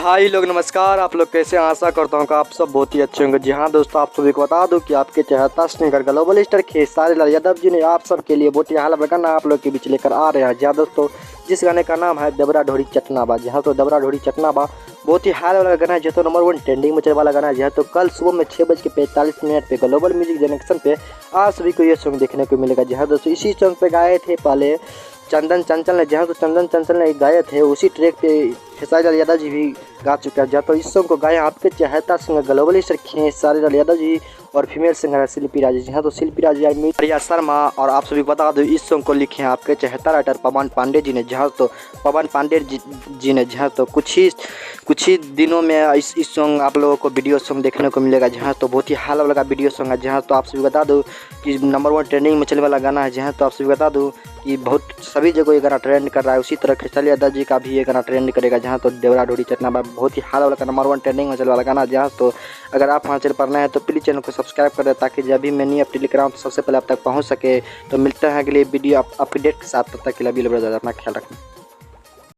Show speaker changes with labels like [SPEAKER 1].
[SPEAKER 1] हाय लोग, नमस्कार। आप लोग कैसे हैं? आशा करता हूँ कि आप सब बहुत ही अच्छे होंगे। जी हाँ दोस्तों, आप सभी को बता दूं कि आपके चहेता singer global star Khesari Lal Yadav ji ने आप सब के लिए बहुत ही हाल गाना आप लोग के बीच लेकर आ रहे हैं। जी हाँ दोस्तों, जिस गाने का नाम है दबरा ढोरी चटनाबा। जी हाँ, तो दबरा ढोरी चटनाबा बहुत ही हाल वाला गाना है, जो तो नंबर 1 ट्रेंडिंग में चलने वाला गाना है। जी हाँ, तो कल सुबह में 6:45 पे ग्लोबल म्यूजिक जनरेशन पे आप सभी को ये सॉन्ग देखने को मिलेगा। जी हाँ दोस्तों, इसी सॉन्ग पे गाए थे पहले चंदन चंचल ने। जहाँ तो चंदन चंचल ने गाए थे, उसी ट्रैक पे खेसारी लाल यादव जी भी गा चुके हैं। जहाँ तो इस सॉन्ग को गाए आपके चहेता singer global star Khesari Lal Yadav ji और फीमेल सिंगर है शिल्पी राज। जी हाँ, तो शिल्पी राज प्रिया शर्मा। और आप सभी को बता दो, इस सॉन्ग को लिखे हैं आपके चहेता राइटर पवन पांडे जी ने। जहाँ तो पवन पांडे जी ने। जहाँ तो कुछ ही दिनों में इस सॉन्ग आप लोगों को वीडियो सॉन्ग देखने को मिलेगा। जहाँ तो बहुत ही हाल वाला वीडियो सॉन्ग है। जहाँ तो आप सभी बता दो कि नंबर 1 ट्रेंडिंग में चलने वाला गाना है। जहाँ तो आप सभी बता दूँ कि बहुत सभी जगह ये गाना ट्रेंड कर रहा है। उसी तरह खेसारी यादव जी का भी ये गाना ट्रेंड करेगा। जहाँ तो देवरा ढोरी चटनाबा बहुत ही हाल वाला नंबर 1 ट्रेंडिंग में चलने वाला गाना। जहाँ तो अगर आप हमारे चैनल पर नए हैं तो प्लीज़ चैनल को सब्सक्राइब कर दें, ताकि जब भी मैं नई अपडेट लेकर आऊँ तो सबसे पहले आप तक पहुँच सके। तो मिलते हैं अगले वीडियो अपडेट के साथ। तब तक के लिए अपना ख्याल रखें।